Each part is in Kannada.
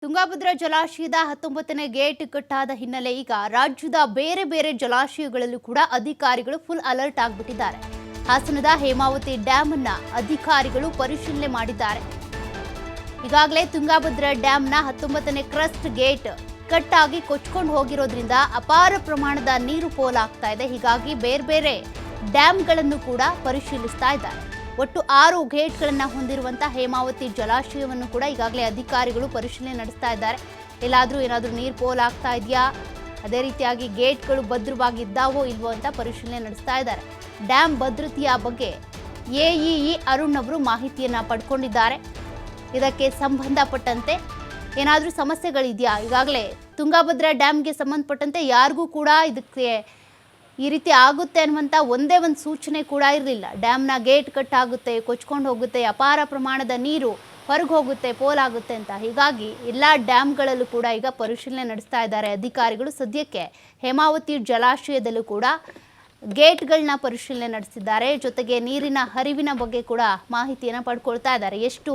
ತುಂಗಭದ್ರಾ ಜಲಾಶಯದ 19ನೇ ಗೇಟ್ ಕಟ್ಟಾದ ಹಿನ್ನೆಲೆ ಈಗ ರಾಜ್ಯದ ಬೇರೆ ಬೇರೆ ಜಲಾಶಯಗಳಲ್ಲೂ ಕೂಡ ಅಧಿಕಾರಿಗಳು ಫುಲ್ ಅಲರ್ಟ್ ಆಗಿಬಿಟ್ಟಿದ್ದಾರೆ. ಹಾಸನದ ಹೇಮಾವತಿ ಡ್ಯಾಮ್ ಅನ್ನ ಅಧಿಕಾರಿಗಳು ಪರಿಶೀಲನೆ ಮಾಡಿದ್ದಾರೆ. ಈಗಾಗಲೇ ತುಂಗಭದ್ರಾ ಡ್ಯಾಮ್ನ 19ನೇ ಕ್ರಸ್ಟ್ ಗೇಟ್ ಕಟ್ ಆಗಿ ಕೊಚ್ಕೊಂಡು ಹೋಗಿರೋದ್ರಿಂದ ಅಪಾರ ಪ್ರಮಾಣದ ನೀರು ಪೋಲಾಗ್ತಾ ಇದೆ. ಹೀಗಾಗಿ ಬೇರೆ ಬೇರೆ ಡ್ಯಾಮ್ಗಳನ್ನು ಕೂಡ ಪರಿಶೀಲಿಸ್ತಾ ಇದ್ದಾರೆ. ಒಟ್ಟು 6 ಗೇಟ್ಗಳನ್ನು ಹೊಂದಿರುವಂತಹ ಹೇಮಾವತಿ ಜಲಾಶಯವನ್ನು ಕೂಡ ಈಗಾಗಲೇ ಅಧಿಕಾರಿಗಳು ಪರಿಶೀಲನೆ ನಡೆಸ್ತಾ ಇದ್ದಾರೆ. ಎಲ್ಲಾದರೂ ಏನಾದರೂ ನೀರು ಪೋಲಾಗ್ತಾ ಇದೆಯಾ, ಅದೇ ರೀತಿಯಾಗಿ ಗೇಟ್ಗಳು ಭದ್ರವಾಗಿದ್ದಾವೋ ಇಲ್ವೋ ಅಂತ ಪರಿಶೀಲನೆ ನಡೆಸ್ತಾ ಇದ್ದಾರೆ. ಡ್ಯಾಮ್ ಭದ್ರತೆಯ ಬಗ್ಗೆ ಎಇಇ ಅರುಣ್ ಅವರು ಮಾಹಿತಿಯನ್ನು ಪಡ್ಕೊಂಡಿದ್ದಾರೆ. ಇದಕ್ಕೆ ಸಂಬಂಧಪಟ್ಟಂತೆ ಏನಾದರೂ ಸಮಸ್ಯೆಗಳಿದೆಯಾ, ಈಗಾಗಲೇ ತುಂಗಭದ್ರಾ ಡ್ಯಾಮ್ಗೆ ಸಂಬಂಧಪಟ್ಟಂತೆ ಯಾರಿಗೂ ಕೂಡ ಇದಕ್ಕೆ ಈ ರೀತಿ ಆಗುತ್ತೆ ಅನ್ನುವಂಥ ಒಂದೇ ಒಂದು ಸೂಚನೆ ಕೂಡ ಇರಲಿಲ್ಲ. ಡ್ಯಾಮ್ನ ಗೇಟ್ ಕಟ್ ಆಗುತ್ತೆ, ಕೊಚ್ಕೊಂಡು ಹೋಗುತ್ತೆ, ಅಪಾರ ಪ್ರಮಾಣದ ನೀರು ಹೊರಗೆ ಹೋಗುತ್ತೆ, ಪೋಲಾಗುತ್ತೆ ಅಂತ. ಹೀಗಾಗಿ ಎಲ್ಲ ಡ್ಯಾಮ್ಗಳಲ್ಲೂ ಕೂಡ ಈಗ ಪರಿಶೀಲನೆ ನಡೆಸ್ತಾ ಇದ್ದಾರೆ ಅಧಿಕಾರಿಗಳು. ಸದ್ಯಕ್ಕೆ ಹೇಮಾವತಿ ಜಲಾಶಯದಲ್ಲೂ ಕೂಡ ಗೇಟ್ಗಳನ್ನ ಪರಿಶೀಲನೆ ನಡೆಸಿದ್ದಾರೆ. ಜೊತೆಗೆ ನೀರಿನ ಹರಿವಿನ ಬಗ್ಗೆ ಕೂಡ ಮಾಹಿತಿಯನ್ನು ಪಡ್ಕೊಳ್ತಾ ಇದ್ದಾರೆ. ಎಷ್ಟು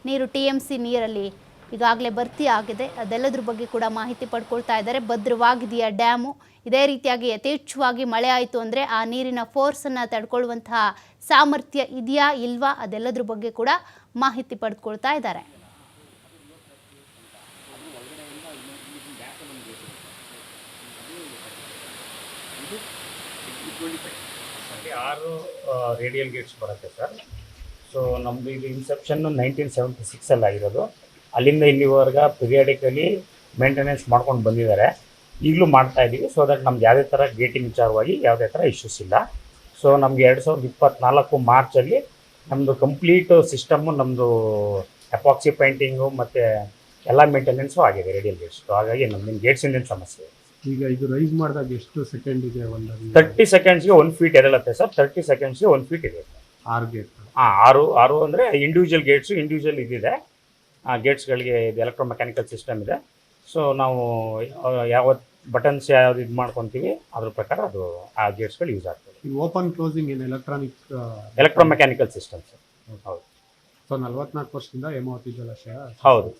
ನೀರು TMC ನೀರಲ್ಲಿ ಈಗಾಗಲೇ ಭರ್ತಿ ಆಗಿದೆ, ಅದೆಲ್ಲದ್ರ ಬಗ್ಗೆ ಕೂಡ ಮಾಹಿತಿ ಪಡ್ಕೊಳ್ತಾ ಇದ್ದಾರೆ. ಭದ್ರವಾಗಿದೆಯಾ ಡ್ಯಾಮು, ಇದೇ ರೀತಿಯಾಗಿ ಯಥೇಚ್ಛವಾಗಿ ಮಳೆ ಆಯಿತು ಅಂದರೆ ಆ ನೀರಿನ ಫೋರ್ಸನ್ನು ತಡ್ಕೊಳ್ಳುವಂತಹ ಸಾಮರ್ಥ್ಯ ಇದೆಯಾ ಇಲ್ವಾ, ಅದೆಲ್ಲದ್ರ ಬಗ್ಗೆ ಕೂಡ ಮಾಹಿತಿ ಪಡ್ಕೊಳ್ತಾ ಇದ್ದಾರೆ. ಆರು ರೇಡಿಯಲ್ ಗೇಟ್ಸ್ ಬರುತ್ತೆ ಸರ್. ಸೊ ನಮ್ಮದು ಇದು ಇನ್ಸೆಪ್ಷನ್ನು 1976 ಆಗಿರೋದು. ಅಲ್ಲಿಂದ ಇಲ್ಲಿವರೆಗೆ ಪಿರಿಯಾಡಿಕಲಿ ಮೇಂಟೆನೆನ್ಸ್ ಮಾಡ್ಕೊಂಡು ಬಂದಿದ್ದಾರೆ, ಈಗಲೂ ಮಾಡ್ತಾ ಇದ್ದೀವಿ. ಸೊ ದಟ್ ನಮ್ಗೆ ಯಾವುದೇ ಥರ ಗೇಟಿಂಗ್ ವಿಚಾರವಾಗಿ ಯಾವುದೇ ಥರ ಇಶ್ಯೂಸ್ ಇಲ್ಲ. ಸೊ ನಮಗೆ 2024 ಮಾರ್ಚಲ್ಲಿ ನಮ್ಮದು ಕಂಪ್ಲೀಟ್ ಸಿಸ್ಟಮ್ಮು, ನಮ್ಮದು ಎಪಾಕ್ಸಿ ಪೇಂಟಿಂಗು ಮತ್ತು ಎಲ್ಲ ಮೇಂಟೆನೆನ್ಸು ಆಗಿದೆ ರೇಡಿಯಲ್ ಗೇಟ್ಸ್. ಹಾಗಾಗಿ ನಮ್ದು ಗೇಟ್ಸಿಂದ ಸಮಸ್ಯೆ. ಈಗ ಇದು ರೈಸ್ ಮಾಡಿದಾಗ ಎಷ್ಟು ಸೆಕೆಂಡ್ ಇದೆ? 30 ಸೆಕೆಂಡ್ಸ್ಗೆ 1 ಫೀಟ್ ಎದಳುತ್ತೆ ಸರ್. 30 ಸೆಕೆಂಡ್ಸ್ಗೆ 1 ಫೀಟ್ ಇದೆ. 6 ಗೇಟ್. ಹಾಂ, 6 ಅಂದರೆ ಇಂಡಿವಿಜುವಲ್ ಗೇಟ್ಸು, ಇಂಡಿವಿಜುವಲ್ ಇದಿದೆ. ಆ ಗೇಟ್ಸ್ಗಳಿಗೆ ಇದು ಎಲೆಕ್ಟ್ರೋಮೆಕ್ಯಾನಿಕಲ್ ಸಿಸ್ಟಮ್ ಇದೆ. ಸೊ ನಾವು ಯಾವ ಬಟನ್ಸ್ ಯಾವ್ದು ಇದು ಮಾಡ್ಕೊತೀವಿ ಅದ್ರ ಪ್ರಕಾರ ಅದು ಆ ಗೇಟ್ಸ್ಗಳು ಯೂಸ್ ಆಗ್ತದೆ. ಈ ಓಪನ್ ಕ್ಲೋಸಿಂಗ್ ಏನು ಎಲೆಕ್ಟ್ರೋಮೆಕ್ಯಾನಿಕಲ್ ಸಿಸ್ಟಮ್ ಸರ್. ಹೌದು. ಸೊ 44 ವರ್ಷದಿಂದ ಹೇಮಾವತಿ ಜಲಾಶಯ. ಹೌದು.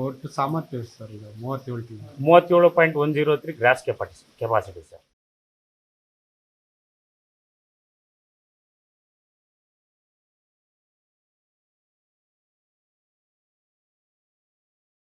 ಒಟ್ಟು ಸಾಮರ್ಥ್ಯ ಎಷ್ಟು ಸರ್? ಇದು 37 37.103 ಗ್ರಾಸ್ ಕೆಪಾಸಿಟಿ ಸರ್.